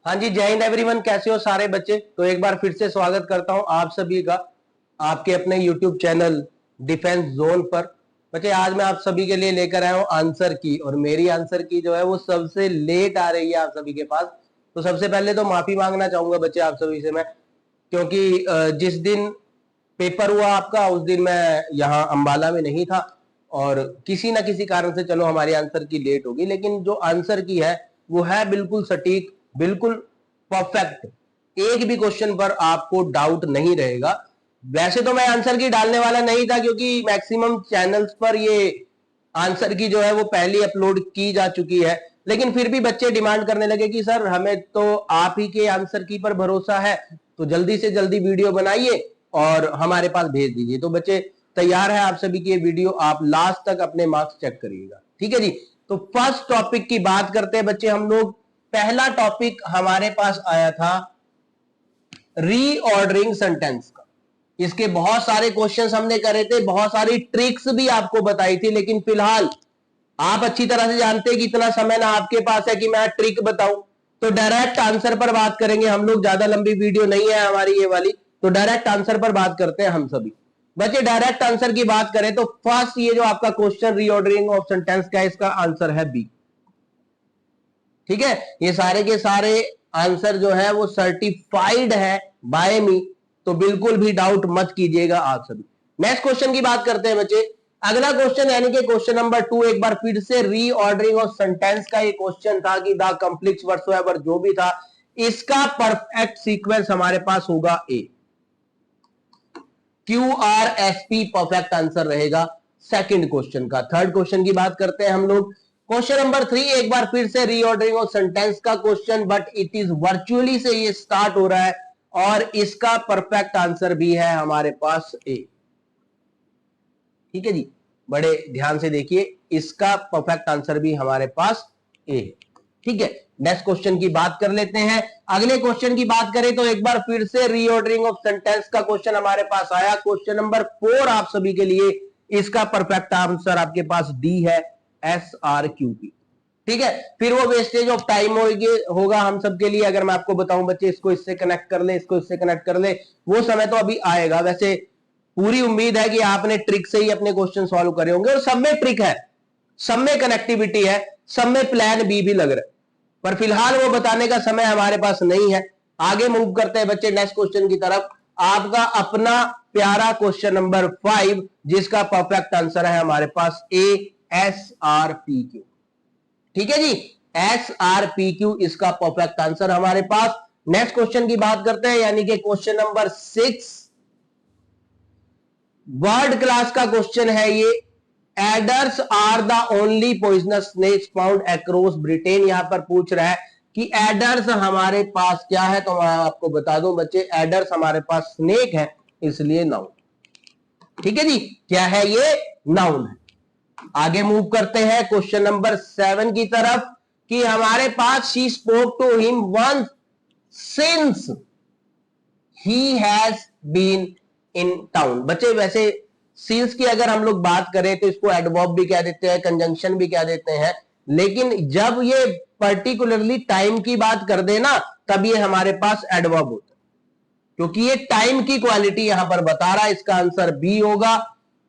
हाँ जी, जय हिंद एवरीवन। कैसे हो सारे बच्चे? तो एक बार फिर से स्वागत करता हूं आप सभी का आपके अपने यूट्यूब चैनल डिफेंस जोन पर। बच्चे, आज मैं आप सभी के लिए लेकर आया हूं आंसर की, और मेरी आंसर की जो है वो सबसे लेट आ रही है आप सभी के पास। तो सबसे पहले तो माफी मांगना चाहूंगा बच्चे आप सभी से मैं, क्योंकि जिस दिन पेपर हुआ आपका उस दिन मैं यहाँ अंबाला में नहीं था, और किसी ना किसी कारण से चलो हमारी आंसर की लेट होगी, लेकिन जो आंसर की है वो है बिल्कुल सटीक, बिल्कुल परफेक्ट। एक भी क्वेश्चन पर आपको डाउट नहीं रहेगा। वैसे तो मैं आंसर की डालने वाला नहीं था, क्योंकि मैक्सिमम चैनल्स पर ये आंसर की जो है वो पहले अपलोड की जा चुकी है, लेकिन फिर भी बच्चे डिमांड करने लगे कि सर हमें तो आप ही के आंसर की पर भरोसा है, तो जल्दी से जल्दी वीडियो बनाइए और हमारे पास भेज दीजिए। तो बच्चे तैयार है आप सभी की वीडियो, आप लास्ट तक अपने मार्क्स चेक करिएगा, ठीक है जी। तो फर्स्ट टॉपिक की बात करते हैं बच्चे हम लोग। पहला टॉपिक हमारे पास आया था रीऑर्डरिंग सेंटेंस का। इसके बहुत सारे क्वेश्चंस हमने करे थे, बहुत सारी ट्रिक्स भी आपको बताई थी, लेकिन फिलहाल आप अच्छी तरह से जानते हैं कि इतना समय ना आपके पास है कि मैं ट्रिक बताऊं। तो डायरेक्ट आंसर पर बात करेंगे हम लोग, ज्यादा लंबी वीडियो नहीं है हमारी ये वाली, तो डायरेक्ट आंसर पर बात करते हैं हम सभी बच्चे। डायरेक्ट आंसर की बात करें तो फर्स्ट ये जो आपका क्वेश्चन रीऑर्डरिंग ऑफ सेंटेंस का है, इसका आंसर है बी, ठीक है। ये सारे के सारे आंसर जो है वो सर्टिफाइड है बाय मी, तो बिल्कुल भी डाउट मत कीजिएगा आप सभी। नेक्स्ट क्वेश्चन की बात करते हैं बच्चे। अगला क्वेश्चन यानी कि क्वेश्चन नंबर 2, एक बार फिर से रीऑर्डरिंग ऑफ सेंटेंस का ये क्वेश्चन था कि द कंप्लीट व्हाटसोएवर जो भी था, इसका परफेक्ट सीक्वेंस हमारे पास होगा A, Q R S P perfect answer रहेगा सेकंड क्वेश्चन का। थर्ड क्वेश्चन की बात करते हैं हम लोग। क्वेश्चन नंबर 3 एक बार फिर से रीऑर्डरिंग ऑफ सेंटेंस का question, but it is virtually से ये स्टार्ट हो रहा है, और इसका परफेक्ट आंसर भी है हमारे पास ए, ठीक है जी। बड़े ध्यान से देखिए, इसका परफेक्ट आंसर भी हमारे पास ए है, ठीक है। नेक्स्ट क्वेश्चन की बात कर लेते हैं। अगले क्वेश्चन की बात करें तो एक बार फिर से रीऑर्डरिंग ऑफ सेंटेंस का क्वेश्चन हमारे पास आया। क्वेश्चन नंबर 4 आप सभी के लिए, इसका परफेक्ट आंसर आपके पास डी है, एस आर क्यू पी, ठीक है। फिर वो वेस्टेज ऑफ टाइम होगा हम सबके लिए, अगर मैं आपको बताऊं बच्चे इसको इससे कनेक्ट कर ले, इसको इससे कनेक्ट कर ले, वो समय तो अभी आएगा। वैसे पूरी उम्मीद है कि आपने ट्रिक से ही अपने क्वेश्चन सॉल्व करे होंगे, और सब में ट्रिक है, सब में कनेक्टिविटी है, सब में प्लान बी भी लग रहा है, पर फिलहाल वो बताने का समय हमारे पास नहीं है। आगे मूव करते हैं बच्चे नेक्स्ट क्वेश्चन की तरफ। आपका अपना प्यारा क्वेश्चन नंबर 5, जिसका परफेक्ट आंसर है हमारे पास ए, एस आर पी क्यू, ठीक है जी। एस आर पी क्यू इसका परफेक्ट आंसर हमारे पास। नेक्स्ट क्वेश्चन की बात करते हैं, यानी कि क्वेश्चन नंबर 6 वर्ड क्लास का क्वेश्चन है ये। Adders are the only poisonous snakes found across Britain. यहां पर पूछ रहा है कि एडर्स हमारे पास क्या है, तो मैं आपको बता दूं बच्चे, एडर्स हमारे पास स्नेक है, इसलिए नाउन, ठीक है जी। क्या है ये? नाउन है। आगे मूव करते हैं क्वेश्चन नंबर 7 की तरफ, कि हमारे पास she spoke to him once since he has been in town. बच्चे वैसे सिंस की अगर हम लोग बात करें तो इसको एडवर्ब भी कह देते हैं, कंजंक्शन भी कह देते हैं, लेकिन जब ये पर्टिकुलरली टाइम की बात कर देना तब ये हमारे पास एडवर्ब होता है, क्योंकि ये टाइम की क्वालिटी यहां पर बता रहा है। इसका आंसर बी होगा।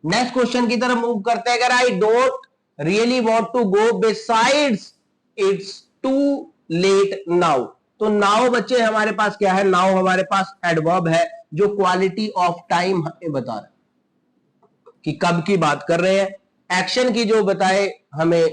नेक्स्ट क्वेश्चन की तरफ मूव करते हैं। अगर I don't really want to go besides it's too late now, तो नाउ बच्चे हमारे पास क्या है? नाउ हमारे पास एडवर्ब है, जो क्वालिटी ऑफ टाइम हमें बता रहा है कि कब की बात कर रहे हैं। एक्शन की जो बताए हमें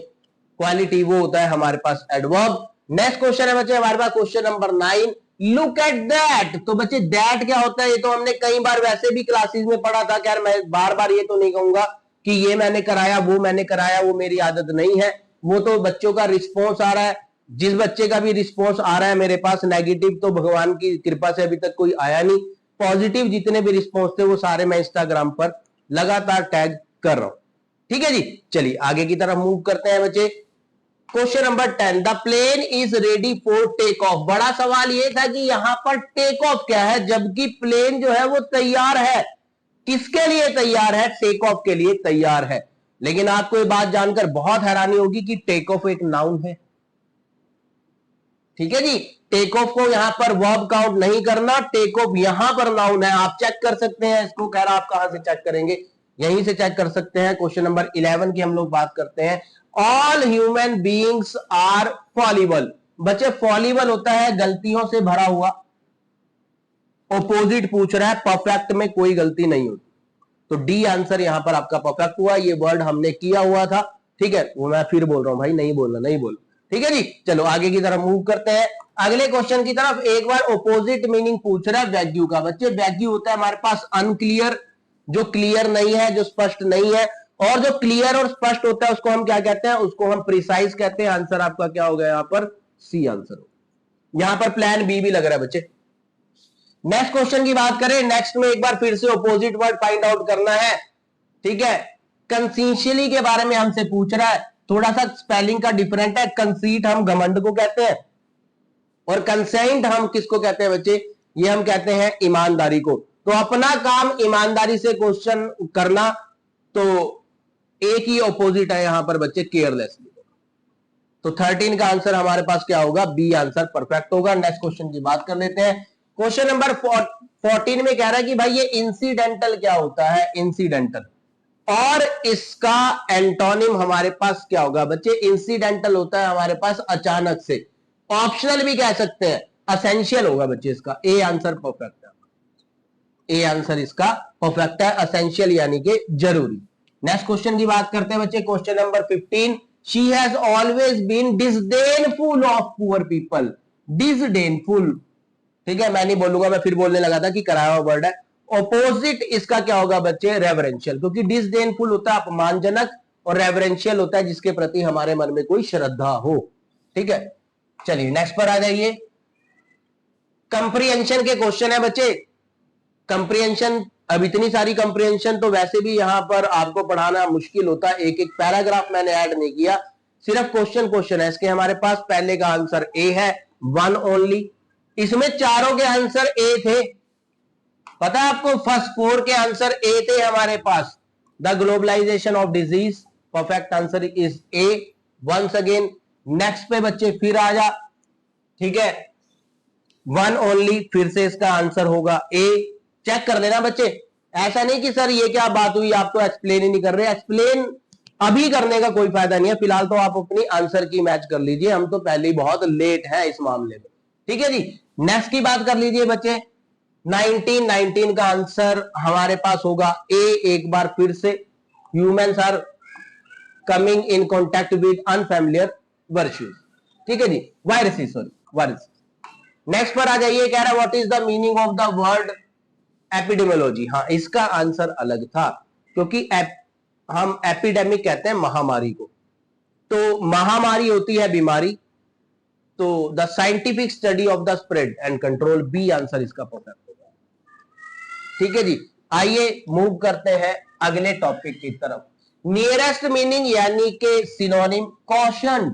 क्वालिटी, वो होता है हमारे पास एडवर्ब। नेक्स्ट क्वेश्चन है बच्चे हमारे पास question number 9, look at that. तो बच्चे दैट क्या होता है? ये तो हमने कई बार वैसे भी क्लासेस में पढ़ा था, यार मैं बार बार ये तो नहीं कहूंगा कि ये मैंने कराया, वो मैंने कराया, वो मेरी आदत नहीं है। वो तो बच्चों का रिस्पॉन्स आ रहा है, जिस बच्चे का भी रिस्पॉन्स आ रहा है मेरे पास नेगेटिव, तो भगवान की कृपा से अभी तक कोई आया नहीं। पॉजिटिव जितने भी रिस्पॉन्स थे वो सारे मैं इंस्टाग्राम पर लगातार टैग कर रहा हूं, ठीक है जी। चलिए आगे की तरफ मूव करते हैं बच्चे। Question number 10, the plane is ready for take off. बड़ा सवाल यह था कि यहां पर टेक ऑफ क्या है, जबकि प्लेन जो है वो तैयार है। किसके लिए तैयार है? टेक ऑफ के लिए तैयार है। लेकिन आपको ये बात जानकर बहुत हैरानी होगी कि टेक ऑफ एक नाउन है। ठीक है जी। टेक ऑफ को यहां पर वर्ब काउंट नहीं करना, टेक ऑफ यहां पर नाउन है, आप चेक कर सकते हैं इसको। कह रहा आप कहां से चेक करेंगे, यहीं से चेक कर सकते हैं। क्वेश्चन नंबर 11 की हम लोग बात करते हैं। All human beings are fallible. बच्चे फॉलिबल होता है गलतियों से भरा हुआ, ऑपोजिट पूछ रहा है, परफेक्ट में कोई गलती नहीं होती, तो डी आंसर यहां पर आपका परफेक्ट हुआ। ये वर्ड हमने किया हुआ था, ठीक है, वो मैं फिर बोल रहा हूं भाई, नहीं बोलना, नहीं बोलना, ठीक है जी। चलो आगे की तरफ मूव करते हैं, अगले क्वेश्चन की तरफ। एक बार ऑपोजिट मीनिंग पूछ रहा है वैग्यू का। बच्चे वैग्यू होता है हमारे पास अनक्लियर, जो क्लियर नहीं है, जो स्पष्ट नहीं है, और जो क्लियर और स्पष्ट होता है उसको हम क्या कहते हैं, उसको हम प्रिसाइज कहते हैं। आंसर आपका क्या हो गया यहां पर, सी आंसर हो। यहां पर प्लान बी भी लग रहा है बच्चे। नेक्स्ट क्वेश्चन की बात करें, नेक्स्ट में एक बार फिर से ऑपोजिट वर्ड फाइंड आउट करना है, ठीक है। कंसीशियली के बारे में हमसे पूछ रहा है, थोड़ा सा स्पेलिंग का डिफरेंट है। कंसीट हम घमंड को कहते हैं, और कंसेंट हम किसको कहते हैं बच्चे, ये हम कहते हैं ईमानदारी को। तो अपना काम ईमानदारी से क्वेश्चन करना, तो एक ही ऑपोजिट है यहां पर बच्चे, केयरलेसली। तो 13 का आंसर हमारे पास क्या होगा, बी आंसर परफेक्ट होगा। नेक्स्ट क्वेश्चन की बात कर लेते हैं। क्वेश्चन नंबर 14 में कह रहा है कि भाई ये इंसिडेंटल क्या होता है, इंसिडेंटल, और इसका एंटोनिम हमारे पास क्या होगा बच्चे। इंसिडेंटल होता है हमारे पास अचानक से, ऑप्शनल भी कह सकते हैं, असेंशियल होगा बच्चे इसका। ए आंसर परफेक्ट है, ए आंसर इसका परफेक्ट है, असेंशियल यानी कि जरूरी। नेक्स्ट क्वेश्चन की बात करते हैं बच्चे, question number 15। She has always been disdainful of poor people. Disdainful, ठीक है, मैं नहीं बोलूंगा, मैं फिर बोलने लगा था कि कराया हुआ वर्ड है। ऑपोजिट इसका क्या होगा बच्चे, रेवरेंशियल, क्योंकि डिसडेनफुल होता है अपमानजनक, और रेवरेंशियल होता है जिसके प्रति हमारे मन में कोई श्रद्धा हो, ठीक है। चलिए नेक्स्ट पर आ जाइए। कंप्रीहेंशन के क्वेश्चन है बच्चे। कंप्रीहेंशन, अब इतनी सारी कंप्रीहेंशन तो वैसे भी यहां पर आपको पढ़ाना मुश्किल होता है, एक एक पैराग्राफ मैंने ऐड नहीं किया, सिर्फ क्वेश्चन है इसके। हमारे पास पहले का आंसर ए है, वन ओनली। इसमें चारों के आंसर ए थे, पता है आपको, फर्स्ट 4 के आंसर ए थे हमारे पास। The globalisation of disease, perfect answer is A. Once again next पे बच्चे फिर आ जा, ठीक है, वन ओनली, फिर से इसका आंसर होगा ए। चेक कर लेना बच्चे, ऐसा नहीं कि सर ये क्या बात हुई, आप तो एक्सप्लेन ही नहीं कर रहे। एक्सप्लेन अभी करने का कोई फायदा नहीं है, फिलहाल तो आप अपनी आंसर की मैच कर लीजिए, हम तो पहले ही बहुत लेट है इस मामले में, ठीक है जी। नेक्स्ट की बात कर लीजिए बच्चे, 19 का आंसर हमारे पास होगा ए। एक बार फिर से, humans are coming in contact with unfamiliar virtues, ठीक है जी, वायरसेस, सॉरी वायरसेस। नेक्स्ट पर आ जाइए, कह रहा है what is the meaning of the word epidemiology. हाँ, इसका आंसर अलग था, क्योंकि हम एपिडेमिक कहते हैं महामारी को, तो महामारी होती है बीमारी, तो the scientific study of the spread and control, B answer इसका परफेक्ट होगा, ठीक है जी। आइए मूव करते हैं अगले टॉपिक की तरफ। नियरेस्ट मीनिंग यानी कि सिनोनिम, कॉशन।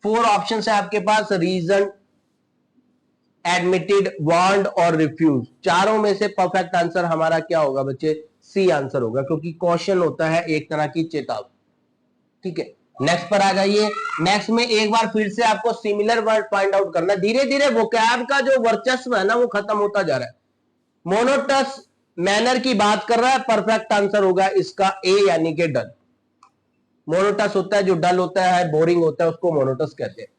4 ऑप्शन है आपके पास, रीजन, एडमिटेड, वार्नड और रिफ्यूज। चारों में से परफेक्ट आंसर हमारा क्या होगा बच्चे, सी आंसर होगा, क्योंकि कॉशन होता है एक तरह की चेतावनी, ठीक है। नेक्स्ट पर आ जाइए। नेक्स्ट में एक बार फिर से आपको सिमिलर वर्ड फाइंड आउट करना। धीरे धीरे वोकैब का जो वर्चस्व है ना, वो खत्म होता जा रहा है। मोनोटस मैनर की बात कर रहा है, परफेक्ट आंसर होगा इसका ए यानी कि डल। मोनोटस होता है जो डल होता है, बोरिंग होता है, उसको मोनोटस कहते हैं।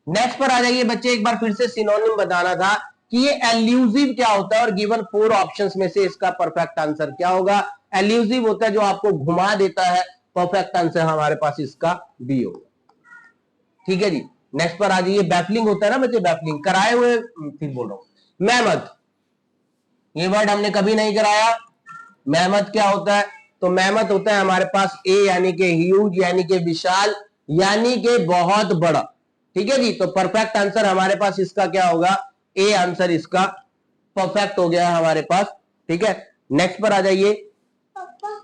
नेक्स्ट पर आ जाइए बच्चे, एक बार फिर से सिनोनिम बताना था कि ये एल्यूसिव क्या होता है, और गिवन 4 ऑप्शंस में से इसका परफेक्ट आंसर क्या होगा। एल्यूसिव होता है जो आपको घुमा देता है, परफेक्ट आंसर हमारे पास इसका बी होगा, ठीक है जी। नेक्स्ट पर आ जाइए, बैफलिंग होता है ना बच्चे, बैफलिंग, कराए हुए, फिर बोल रहा हूं, मेहमत, ये वर्ड हमने कभी नहीं कराया। मेहमत क्या होता है, तो मेहमत होता है हमारे पास ए यानी कि ह्यूज, यानी कि विशाल, यानी कि बहुत बड़ा, ठीक है जी। तो परफेक्ट आंसर हमारे पास इसका क्या होगा, ए आंसर इसका परफेक्ट हो गया हमारे पास, ठीक है। नेक्स्ट पर आ जाइए,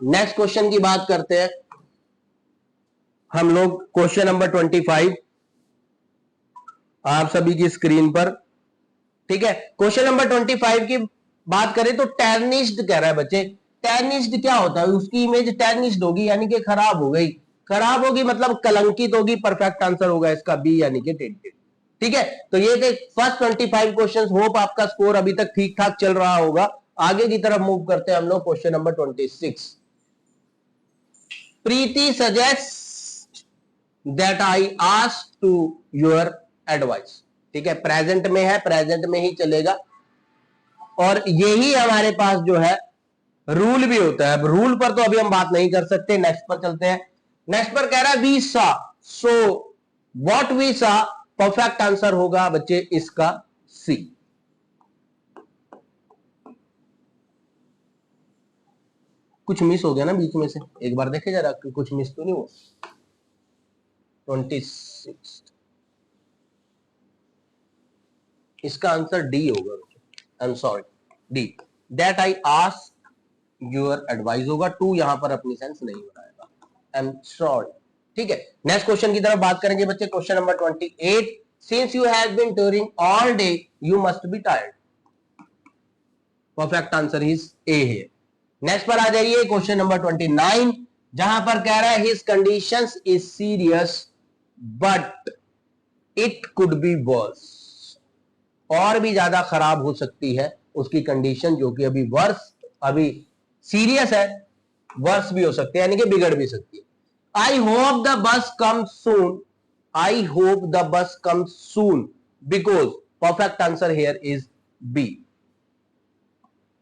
नेक्स्ट क्वेश्चन की बात करते हैं हम लोग। क्वेश्चन नंबर 25 आप सभी की स्क्रीन पर, ठीक है। क्वेश्चन नंबर 25 की बात करें तो टर्निश्ड कह रहा है बच्चे। टर्निश्ड क्या होता है, उसकी इमेज टर्निश्ड होगी यानी कि खराब हो गई, खराब होगी मतलब कलंकित होगी, परफेक्ट आंसर होगा इसका बी यानी कि टेंटेड, ठीक है, तो ये थे फर्स्ट 25 क्वेश्चंस। होप आपका स्कोर अभी तक ठीक ठाक चल रहा होगा। आगे की तरफ मूव करते हैं हम लोग। Question number 26। Preeti suggest that I ask to your advice. ठीक है, प्रेजेंट में है, प्रेजेंट में ही चलेगा, और यही हमारे पास जो है रूल भी होता है। अब रूल पर तो अभी हम बात नहीं कर सकते, नेक्स्ट पर चलते हैं। नेक्स्ट पर कह रहा है we saw, so what we saw, perfect answer होगा बच्चे इसका सी। कुछ मिस हो गया ना बीच में से, एक बार देखे जरा कि कुछ मिस तो नहीं हुआ। 26, इसका आंसर डी होगा। I am sorry, D, that I ask your advice होगा। टू यहां पर अपनी सेंस नहीं बनाएगा, आई एम सॉरी। ठीक है, नेक्स्ट क्वेश्चन की तरफ बात करेंगे बच्चे। Question number 28। Since you have been touring all day you must be tired. Perfect answer is A है। नेक्स्ट पर आ जाइए, क्वेश्चन नंबर 29, जहां पर कह रहा है his conditions is serious but it could be verse. और भी ज्यादा खराब हो सकती है उसकी कंडीशन, जो कि अभी वर्स, अभी सीरियस है, वर्स भी हो सकती है, यानी कि बिगड़ भी सकती है। आई hope the bus come soon, I hope the bus come soon because, perfect answer here is B.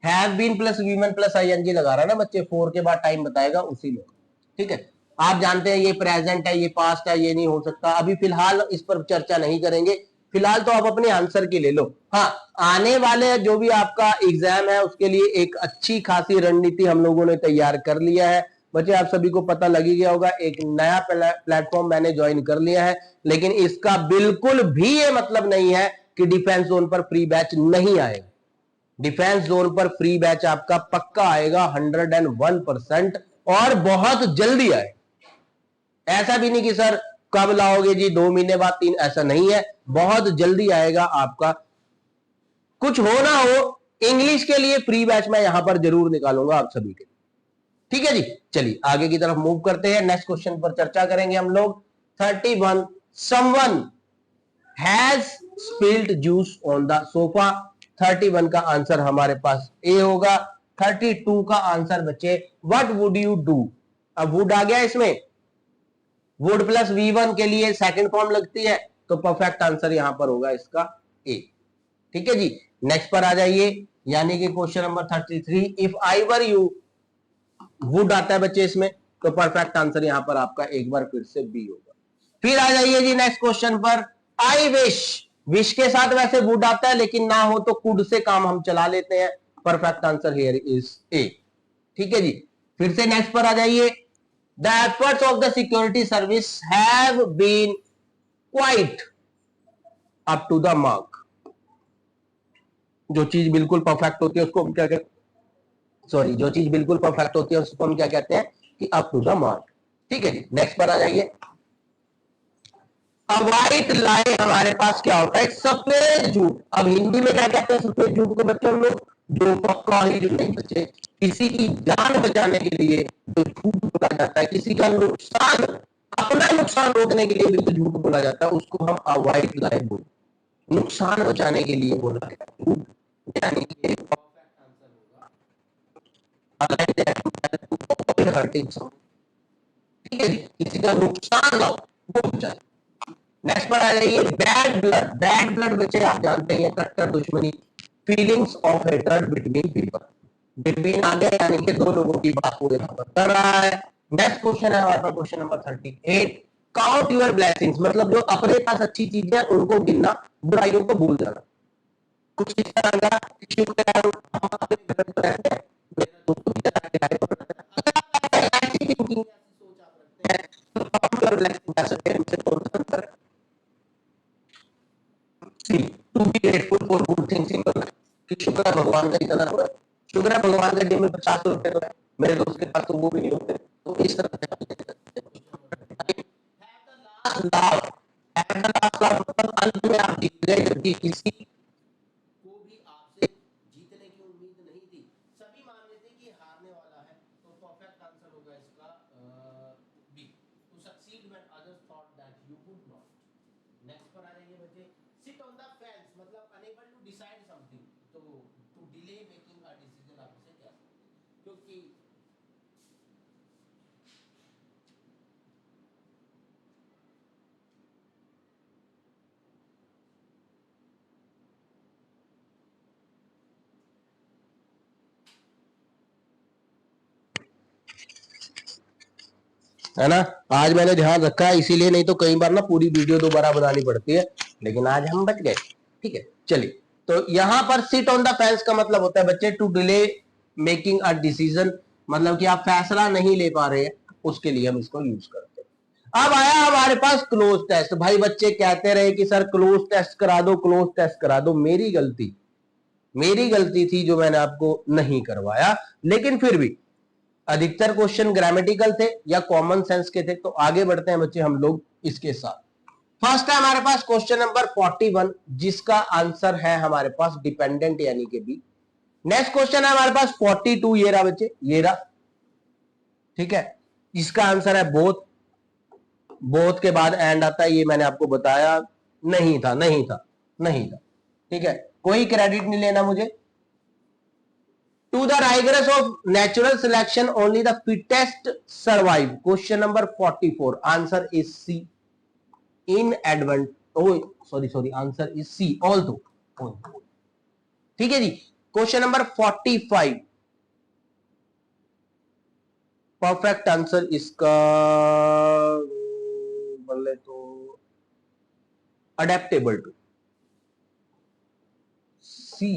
Have been plus women plus ING लगा रहा है ना बच्चे, 4 के बाद टाइम बताएगा उसी में। ठीक है, आप जानते हैं ये प्रेजेंट है, ये पास्ट है, ये नहीं हो सकता। अभी फिलहाल इस पर चर्चा नहीं करेंगे, फिलहाल तो आप अपने आंसर की ले लो। हाँ, आने वाले जो भी आपका एग्जाम है उसके लिए एक अच्छी खासी रणनीति हम लोगों ने तैयार कर लिया है बच्चे। आप सभी को पता लग ही गया होगा, एक नया प्लेटफॉर्म मैंने ज्वाइन कर लिया है, लेकिन इसका बिल्कुल भी ये मतलब नहीं है कि डिफेंस जोन पर फ्री बैच नहीं आएगा। डिफेंस जोन पर फ्री बैच आपका पक्का आएगा 101%, और बहुत जल्दी आए। ऐसा भी नहीं कि सर कब लाओगे जी, 2 महीने बाद, 3, ऐसा नहीं है, बहुत जल्दी आएगा आपका। कुछ हो ना हो, इंग्लिश के लिए फ्री बैच मैं यहां पर जरूर निकालूंगा आप सभी के लिए। ठीक है जी, चलिए आगे की तरफ मूव करते हैं। नेक्स्ट क्वेश्चन पर चर्चा करेंगे हम लोग। 31, someone has spilled juice on the sofa. 31 का आंसर हमारे पास ए होगा। 32 का आंसर बच्चे व्हाट वुड यू डू। अब वुड आ गया इसमें, वुड प्लस V1 के लिए सेकंड फॉर्म लगती है, तो परफेक्ट आंसर यहां पर होगा इसका ए। ठीक है जी, नेक्स्ट पर आ जाइए, यानी कि question number 33। If I were you, would आता है बच्चे इसमें, तो परफेक्ट आंसर यहां पर आपका एक बार फिर से बी होगा। फिर आ जाइए जी नेक्स्ट क्वेश्चन पर। आई विश, विश के साथ वैसे वुड आता है, लेकिन ना हो तो कुड से काम हम चला लेते हैं। Perfect answer here is A. ठीक है जी, फिर से नेक्स्ट पर आ जाइए। The efforts of the security service have been quite up to the mark. जो चीज बिल्कुल परफेक्ट होती है उसको हम क्या कहते हैं, सॉरी, जो चीज बिल्कुल परफेक्ट होती है उसको हम क्या कहते हैं कि अप टू द मार्क। ठीक है जी, नेक्स्ट पर आ जाइए। अब व्हाइट लाई हमारे पास क्या होता है, सफेद झूठ। अब हिंदी में क्या कहते हैं सफेद झूठ को बच्चे हम लोग, जो पक्का ही जो नहीं बच्चे, किसी की जान बचाने के लिए जो झूठ बोला जाता है, किसी का नुकसान, अपना नुकसान रोकने के लिए भी जो झूठ बोला जाता है, उसको हम अवॉइड लाई बोलते। नुकसान बचाने के लिए बोला गया झूठ, यानी कि ठीक है, किसी का नुकसान ना हो वो बचाए। नेक्स्ट पर आ जाइए, बैड ब्लड। बैड ब्लड बच्चे आप जानते हैं कट्टर दुश्मनी, feelings of hatred between people. Between आ गया, यानी कि दो लोगों की बात को यहां पर कर रहा है। नेक्स्ट क्वेश्चन है हमारा question number 38। Count your blessings, मतलब जो अपने पास अच्छी चीजें उनको गिनना, बुराइयों को भूल जाना। कुछ इस तरह का शुक्र है, हम अपने घर पर रहते हैं, मेरे दोस्तों की तरह किराए पर रहते हैं। ऐसी थिंकिंग, ऐसी सोच आप रखते हैं, तो काउंट योर ब्लेसिंग्स कर सकते हैं। हमसे कौन सा अंतर है? C, to be grateful for good things in your life, कि शुक्र है भगवान का इतना हुआ, शुक्र है भगवान का जेब में 50 रुपए तो है, मेरे दोस्त के पास तो वो भी नहीं होते। तो इस तरह से लाभ, मतलब अंत में आप जीत गए, जबकि किसी को भी आपसे जीतने की उम्मीद नहीं थी, सभी मान रहे थे कि हारने वाला है। तो परफेक्ट आंसर होगा इसका B, to succeed when others thought that you could not. Next पर आ जाइए बच्चे, तो to delay making a decision आप इसे कह सकते हैं, क्योंकि है ना, आज मैंने ध्यान रखा है इसीलिए, नहीं तो कई बार ना पूरी वीडियो दोबारा बनानी पड़ती है, लेकिन आज हम बच गए। ठीक है, चलिए, तो यहां पर सिट ऑन द फेंस का मतलब होता है बच्चे to delay making a decision, मतलब कि आप फैसला नहीं ले पा रहे हैं, उसके लिए हम इसको यूज करते हैं। अब आया हमारे पास क्लोज टेस्ट। भाई बच्चे कहते रहे कि सर क्लोज टेस्ट करा दो, क्लोज टेस्ट करा दो। मेरी गलती थी जो मैंने आपको नहीं करवाया, लेकिन फिर भी अधिकतर क्वेश्चन ग्रामेटिकल थे या कॉमन सेंस के थे। तो आगे बढ़ते हैं बच्चे हम लोग इसके साथ। फर्स्ट है हमारे पास क्वेश्चन नंबर 41, जिसका आंसर है हमारे पास डिपेंडेंट यानी कि बी। नेक्स्ट क्वेश्चन है हमारे पास 42, ये रहा बच्चे, ये रहा। ठीक है, इसका आंसर है बोथ। बोथ के बाद एंड आता है, ये मैंने आपको बताया, नहीं था, नहीं था, नहीं था। ठीक है, कोई क्रेडिट नहीं लेना मुझे। To the rigorous of natural selection, only the fittest survive. Question number 44. Answer is C. Inadvent. Oh, sorry. Answer is C. Although. ठीक है जी। Question number 45। परफेक्ट आंसर इसका बोले तो अडेप्टेबल टू सी।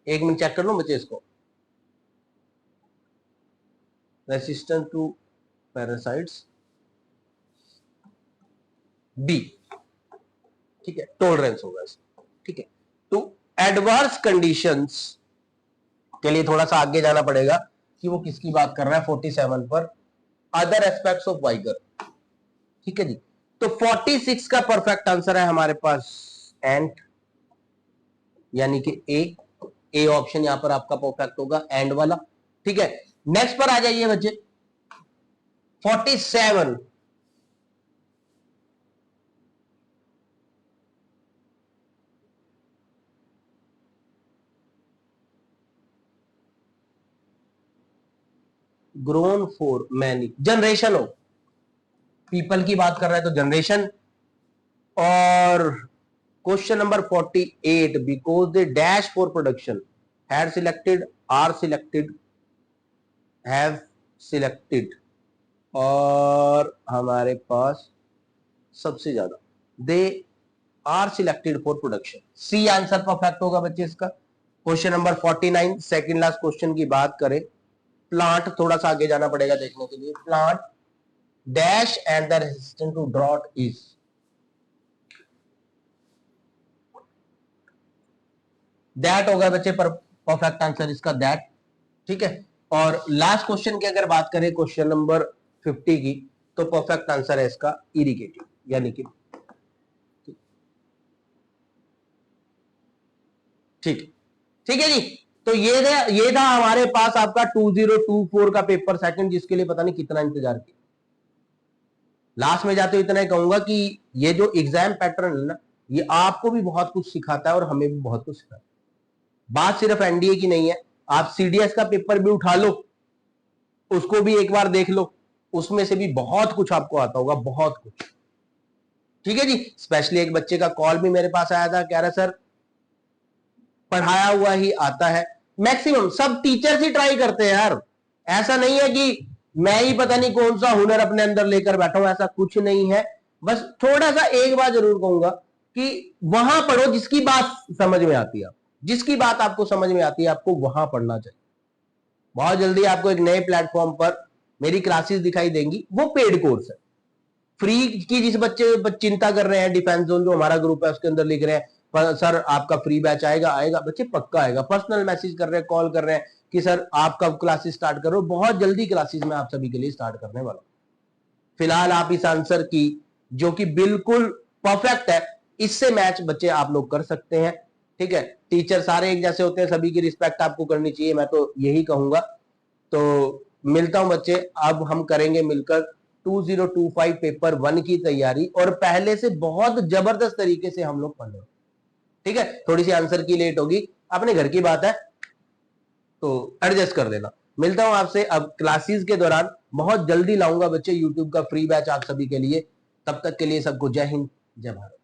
एक मिनट चेक कर लो बच्चे इसको। Resistant to parasites be. ठीक है, टॉलरेंस होगा इसका। ठीक है, तो एडवर्स कंडीशंस के लिए थोड़ा सा आगे जाना पड़ेगा कि वो किसकी बात कर रहा है। 47 पर अदर एस्पेक्ट्स ऑफ वाइगर। ठीक है जी, तो 46 का परफेक्ट आंसर है हमारे पास एंट, यानी कि ए ऑप्शन यहां पर आपका परफेक्ट होगा, एंड वाला। ठीक है, नेक्स्ट पर आ जाइए बच्चे, 47। ग्रोन फॉर मैनी जनरेशन हो, पीपल की बात कर रहा है तो जनरेशन। और question number 48, because they dash for production had selected, are selected, have selected, और हमारे पास सबसे ज्यादा they are selected for production. C answer perfect होगा बच्चे इसका। Question number 49, second last question की बात करें, प्लांट, थोड़ा सा आगे जाना पड़ेगा देखने के लिए। Plant dash and the resistant to drought is, that होगा बच्चे पर परफेक्ट आंसर इसका, दैट। ठीक है, और लास्ट क्वेश्चन की अगर बात करें क्वेश्चन नंबर 50 की, तो परफेक्ट आंसर है इसका इरिगेटिव, यानी कि ठीक। ठीक है जी, तो ये था हमारे पास आपका 2024 का पेपर सेकंड, जिसके लिए पता नहीं कितना इंतजार किया। लास्ट में जाते हुए इतना ही कहूंगा कि ये जो एग्जाम पैटर्न है ना, ये आपको भी बहुत कुछ सिखाता है और हमें भी बहुत कुछ सिखाता है। बात सिर्फ एनडीए की नहीं है, आप सीडीएस का पेपर भी उठा लो, उसको भी एक बार देख लो, उसमें से भी बहुत कुछ आपको आता होगा, बहुत कुछ। ठीक है जी, स्पेशली एक बच्चे का कॉल भी मेरे पास आया था, कह रहा सर पढ़ाया हुआ ही आता है। मैक्सिमम सब टीचर्स ही ट्राई करते हैं यार, ऐसा नहीं है कि मैं ही पता नहीं कौन सा हुनर अपने अंदर लेकर बैठा हूं, ऐसा कुछ नहीं है। बस थोड़ा सा एक बात जरूर कहूंगा कि वहां पढ़ो जिसकी बात समझ में आती है, जिसकी बात आपको समझ में आती है आपको वहां पढ़ना चाहिए। बहुत जल्दी आपको एक नए प्लेटफॉर्म पर मेरी क्लासेस दिखाई देंगी, वो पेड कोर्स है। फ्री की जिस बच्चे चिंता कर रहे हैं, डिफेंस जोन जो हमारा ग्रुप है उसके अंदर लिख रहे हैं सर आपका फ्री बैच आएगा, आएगा बच्चे, पक्का आएगा। पर्सनल मैसेज कर रहे हैं, कॉल कर रहे हैं कि सर आप कब क्लासेस स्टार्ट करो, बहुत जल्दी क्लासेस में आप सभी के लिए स्टार्ट करने वाला हूं। फिलहाल आप इस आंसर की जो कि बिल्कुल परफेक्ट है, इससे मैच बच्चे आप लोग कर सकते हैं। ठीक है, टीचर सारे एक जैसे होते हैं, सभी की रिस्पेक्ट आपको करनी चाहिए, मैं तो यही कहूंगा। तो मिलता हूं बच्चे, अब हम करेंगे मिलकर 2025 पेपर 1 की तैयारी, और पहले से बहुत जबरदस्त तरीके से हम लोग पढ़ रहे हैं। ठीक है, थोड़ी सी आंसर की लेट होगी, अपने घर की बात है, तो एडजस्ट कर देना। मिलता हूं आपसे अब क्लासेस के दौरान, बहुत जल्दी लाऊंगा बच्चे यूट्यूब का फ्री बैच आप सभी के लिए। तब तक के लिए सबको जय हिंद, जय भारत।